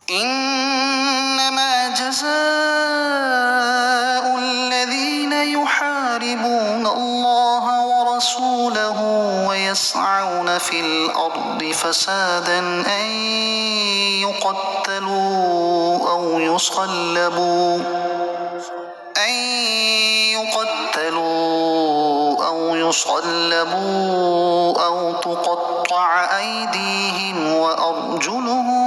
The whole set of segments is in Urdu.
إنما جزاء الذين يحاربون الله ورسوله ويسعون في الأرض فسادا أن يقتلوا أو يصلبوا أو تقطع أيديهم وأرجلهم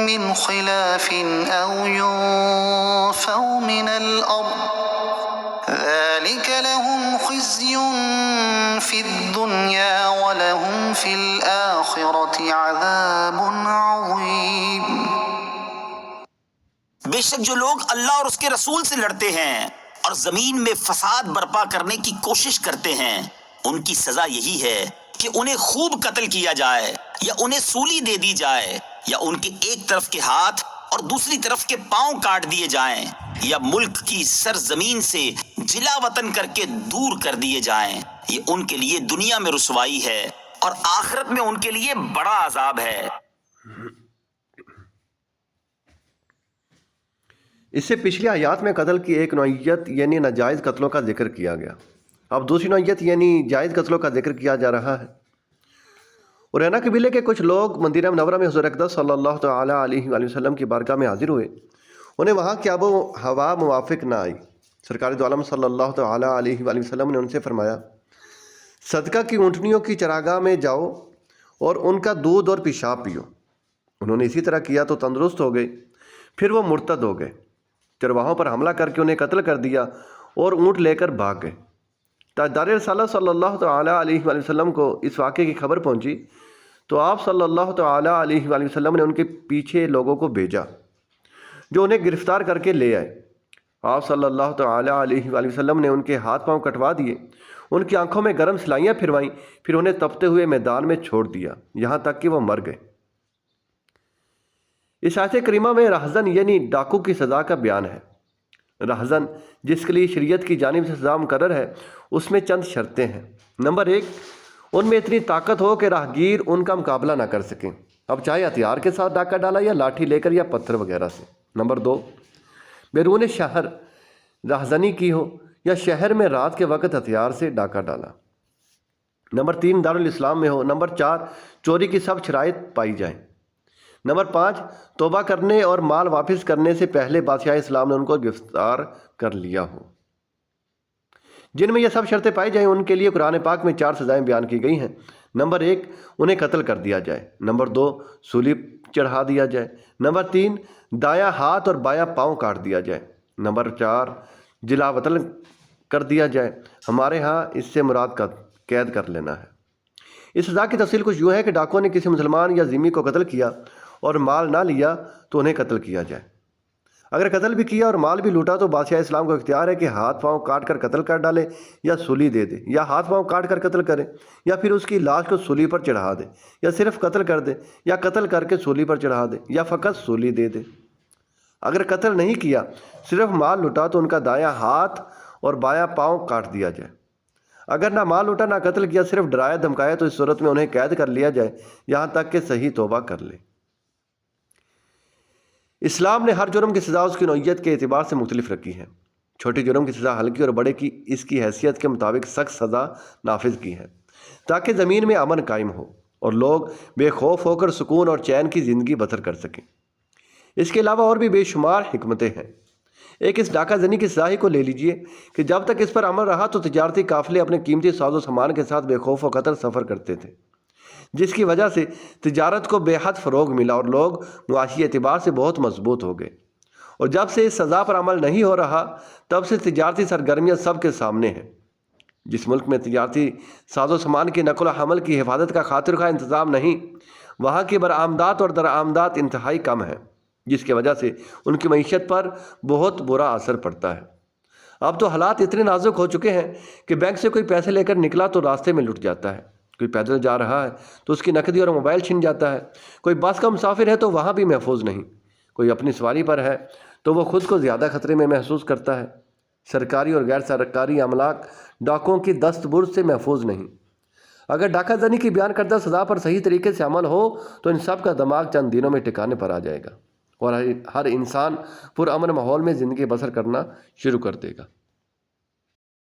من خلاف أو ينفوا من الأرض ذلك لهم خزي في الدنيا ولهم في الآخرة عذاب عظيم۔ بے شک جو لوگ اللہ اور اس کے رسول سے لڑتے ہیں اور زمین میں فساد برپا کرنے کی کوشش کرتے ہیں، ان کی سزا یہی ہے کہ انہیں خوب قتل کیا جائے یا انہیں سولی دے دی جائے یا ان کے ایک طرف کے ہاتھ اور دوسری طرف کے پاؤں کاٹ دیے جائیں یا ملک کی سرزمین سے جلا وطن کر کے دور کر دیے جائیں۔ یہ ان کے لیے دنیا میں رسوائی ہے اور آخرت میں ان کے لیے بڑا عذاب ہے۔ اس سے پچھلی آیات میں قتل کی ایک نوعیت یعنی ناجائز قتلوں کا ذکر کیا گیا، اب دوسری نوعیت یعنی جائز قتلوں کا ذکر کیا جا رہا ہے۔ رینا قبیلے کے کچھ لوگ مدینہ منورہ میں حضور اقدس صلی اللہ تعالیٰ علیہ وآلہ وسلم کی بارگاہ میں حاضر ہوئے۔ انہیں وہاں کی آب و ہوا موافق نہ آئی۔ سرکار دو عالم صلی اللہ تعالیٰ علیہ وآلہ وسلم نے ان سے فرمایا، صدقہ کی اونٹنیوں کی چراگاہ میں جاؤ اور ان کا دودھ اور پیشاب پیو۔ انہوں نے اسی طرح کیا تو تندرست ہو گئے۔ پھر وہ مرتد ہو گئے، چرواہوں پر حملہ کر کے انہیں قتل کر دیا اور اونٹ لے کر بھاگ گئے۔ تاجدار رسالت صلی اللہ تعالیٰ علیہ وآلہ وسلم کو اس واقعے کی خبر پہنچی تو آپ صلی اللہ تعالیٰ علیہ وآلہ وسلم نے ان کے پیچھے لوگوں کو بھیجا جو انہیں گرفتار کر کے لے آئے۔ آپ صلی اللہ تعالیٰ علیہ وآلہ وسلم نے ان کے ہاتھ پاؤں کٹوا دیے، ان کی آنکھوں میں گرم سلائیاں پھروائیں، پھر انہیں تپتے ہوئے میدان میں چھوڑ دیا یہاں تک کہ وہ مر گئے۔ اس آیت کریمہ میں رہزن یعنی ڈاکو کی سزا کا بیان ہے۔ رہزن جس کے لیے شریعت کی جانب سے سزا مقرر ہے، اس میں چند شرطیں ہیں۔ نمبر 1، ان میں اتنی طاقت ہو کہ راہگیر ان کا مقابلہ نہ کر سکیں، اب چاہے ہتھیار کے ساتھ ڈاکہ ڈالا یا لاٹھی لے کر یا پتھر وغیرہ سے۔ نمبر 2، بیرون شہر رہزنی کی ہو یا شہر میں رات کے وقت ہتھیار سے ڈاکہ ڈالا۔ نمبر 3، دارالاسلام میں ہو۔ نمبر 4، چوری کی سب شرائط پائی جائیں۔ نمبر 5، توبہ کرنے اور مال واپس کرنے سے پہلے بادشاہ اسلام نے ان کو گرفتار کر لیا ہو۔ جن میں یہ سب شرطیں پائی جائیں ان کے لیے قرآن پاک میں 4 سزائیں بیان کی گئی ہیں۔ نمبر 1، انہیں قتل کر دیا جائے۔ نمبر 2، سولی چڑھا دیا جائے۔ نمبر 3، دایاں ہاتھ اور بایاں پاؤں کاٹ دیا جائے۔ نمبر 4، جلا وطن کر دیا جائے۔ ہمارے ہاں اس سے مراد کا قید کر لینا ہے۔ اس سزا کی تفصیل کچھ یوں ہے کہ ڈاکو نے کسی مسلمان یا ذمہ کو قتل کیا اور مال نہ لیا تو انہیں قتل کیا جائے۔ اگر قتل بھی کیا اور مال بھی لوٹا تو بادشاہ اسلام کو اختیار ہے کہ ہاتھ پاؤں کاٹ کر قتل کر ڈالے یا سولی دے دے، یا ہاتھ پاؤں کاٹ کر قتل کرے یا پھر اس کی لاش کو سولی پر چڑھا دے، یا صرف قتل کر دے یا قتل کر کے سولی پر چڑھا دے یا فقط سولی دے دے۔ اگر قتل نہیں کیا، صرف مال لوٹا تو ان کا دایاں ہاتھ اور بایاں پاؤں کاٹ دیا جائے۔ اگر نہ مال لوٹا نہ قتل کیا، صرف ڈرایا دھمکایا تو اس صورت میں انہیں قید کر لیا جائے یہاں تک کہ صحیح توبہ کر لے۔ اسلام نے ہر جرم کی سزا اس کی نوعیت کے اعتبار سے مختلف رکھی ہے۔ چھوٹے جرم کی سزا ہلکی اور بڑے کی اس کی حیثیت کے مطابق سخت سزا نافذ کی ہے تاکہ زمین میں امن قائم ہو اور لوگ بے خوف ہو کر سکون اور چین کی زندگی بسر کر سکیں۔ اس کے علاوہ اور بھی بے شمار حکمتیں ہیں۔ ایک اس ڈاکہ زنی کی سزا ہی کو لے لیجئے کہ جب تک اس پر عمل رہا تو تجارتی قافلے اپنے قیمتی ساز و سامان کے ساتھ بے خوف و خطر سفر کرتے تھے، جس کی وجہ سے تجارت کو بے حد فروغ ملا اور لوگ معاشی اعتبار سے بہت مضبوط ہو گئے۔ اور جب سے اس سزا پر عمل نہیں ہو رہا تب سے تجارتی سرگرمیاں سب کے سامنے ہیں۔ جس ملک میں تجارتی ساز و سامان کی نقل و حمل کی حفاظت کا خاطر خواہ انتظام نہیں، وہاں کی برآمدات اور درآمدات انتہائی کم ہیں، جس کی وجہ سے ان کی معیشت پر بہت برا اثر پڑتا ہے۔ اب تو حالات اتنے نازک ہو چکے ہیں کہ بینک سے کوئی پیسے لے کر نکلا تو راستے میں لٹ جاتا ہے، کوئی پیدل جا رہا ہے تو اس کی نقدی اور موبائل چھن جاتا ہے، کوئی بس کا مسافر ہے تو وہاں بھی محفوظ نہیں، کوئی اپنی سواری پر ہے تو وہ خود کو زیادہ خطرے میں محسوس کرتا ہے۔ سرکاری اور غیر سرکاری املاک ڈاکوں کی دست برد سے محفوظ نہیں۔ اگر ڈاکہ زنی کی بیان کردہ سزا پر صحیح طریقے سے عمل ہو تو ان سب کا دماغ چند دنوں میں ٹھکانے پر آ جائے گا اور ہر انسان پرامن ماحول میں زندگی بسر کرنا شروع کر دے گا۔